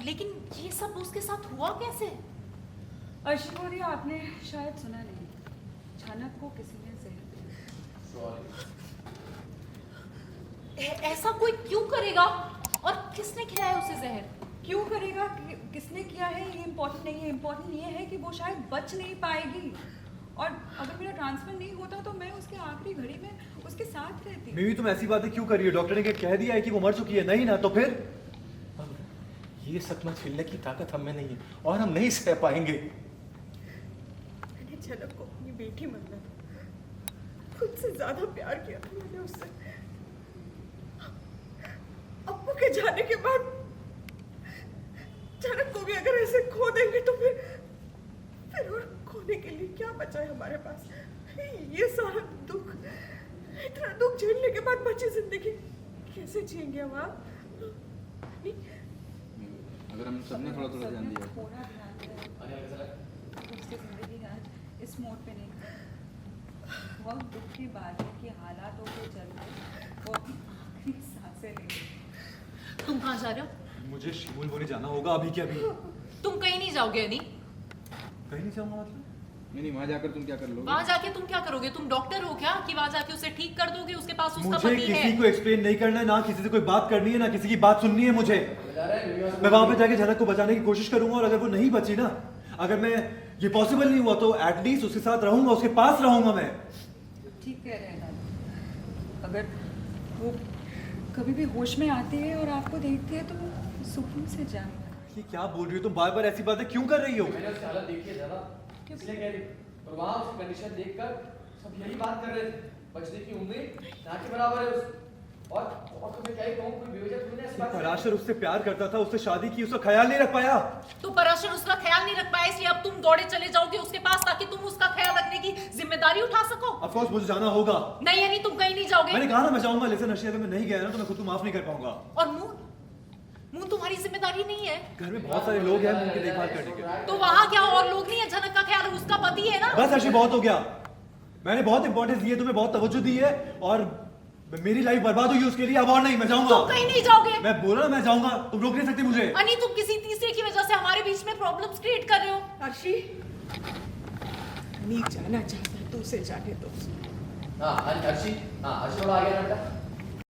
लेकिन ये सब उसके साथ हुआ कैसे? अर्शी बोली आपने शायद सुना नहीं, झनक को किसी ने जहर दिया। ऐसा कोई क्यों करेगा? और किसने खिलाया उसे जहर? क्यों करेगा, किसने किया है ये इम्पोर्टेंट नहीं है। इम्पोर्टेंट ये है कि वो शायद बच नहीं पाएगी, और अगर मेरा ट्रांसफर नहीं होता तो मैं उसके आखिरी घड़ी में उसके साथ रहती। मिमी तुम ऐसी बातें क्यों कर रही हो? डॉक्टर ने क्या कह दिया है कि वो मर चुकी है? नहीं ना, तो फिर ये सपना झेलने की ताकत हम में नहीं है और हम नहीं सह पाएंगे। मैंने झलक को अपनी बेटी माना था, खुद से ज्यादा प्यार किया था मैंने उससे। अप्पू के जाने के बाद झलक को भी अगर ऐसे खो देंगे तो फिर और खोने के लिए क्या बचा है हमारे पास? ये सारा दुख, इतना दुख झेलने के बाद बची जिंदगी कैसे जिएंगे हम? आप अगर हम सबने थोड़ा थोड़ा ध्यान दिया, उसकी जिंदगी आज इस मोड़ पे नहीं। बहुत दुख की बात है कि हालातों को चलते वो अपनी आखिरी सांसें लेंगे। तुम कहाँ जा रहे हो? मुझे शिमूल बोले जाना होगा अभी के अभी। तुम कहीं नहीं जाओगे अनी? कहीं नहीं जाऊंगा मतलब? नहीं वहाँ जाकर तुम क्या कर लोगे? वहाँ जाके तुम क्या करोगे? तुम डॉक्टर हो क्या कि वहाँ जाके उसे ठीक कर दोगे? उसके पास उसका मुझे पति है। किसी को एक्सप्लेन नहीं करना है, ना किसी से कोई बात करनी है, ना किसी की बात सुननी है मुझे। मैं वहां पे जाके झनक को बचाने की कोशिश करूंगा, और अगर वो नहीं बची ना, अगर मैं ये पॉसिबल नहीं हुआ तो एटलीस्ट उसके साथ रहूंगा, उसके पास रहूंगा मैं। ठीक कह रहे हैं दादा। अगर वो कभी भी होश में आती है और आपको देखती है तो वो सुकून से जाए। ये क्या बोल रही हो तुम? बार बार ऐसी बातें क्यों कर रही हो? मैंने उसकी हालत देखी है ज़्यादा, इसलिए कह रही। और वहाँ उसकी कंडीशन देखकर सब यही बात कर रहे थे, बचने की उम्मीद ना के बराबर है उस। और तुम्हें क्या ही कहूँ, कोई बेवजह थोड़ी ना ऐसी बात। पराशर उससे प्यार करता था, उससे शादी की, उसका ख्याल नहीं रख पाया। तो पराशर उसका ख्याल नहीं रख पाया, इसलिए अब तुम दौड़े चले जाओगे उसके पास ताकि तुम उसका ख्याल रखने की जिम्मेदारी उठा सको। ऑफ कोर्स मुझे जाना होगा। नहीं यानी तुम कहीं नहीं जाओगे। मैंने कहा ना मैं जाऊंगा, लेकिन अर्शी अगर मैं नहीं गया ना तो मैं खुद को माफ नहीं कर पाऊंगा। और मून तुम्हारी जिम्मेदारी नहीं है? घर में बहुत सारे लोग हैं उनकी देखभाल करने के। तो वहाँ क्या और लोग नहीं है? झनक का ख्याल उसका पति है ना। बस अर्शी बहुत हो गया, मैंने बहुत इंपॉर्टेंस दी है तुम्हें, बहुत तवज्जो दी है, और मेरी लाइफ बर्बाद हुई उसके लिए। अब और नहीं, मैं जाऊंगा। तुम कहीं नहीं जाओगे। मैं बोला मैं जाऊंगा, तुम रोक नहीं सकते मुझे। अनी तुम किसी तीसरे की वजह से हमारे बीच में प्रॉब्लम्स क्रिएट कर रहे हो। अर्शी नहीं जाना चाहता तो उसे जाने दो। हाँ अर्शी, हाँ अर्शी थोड़ा आगे रखा।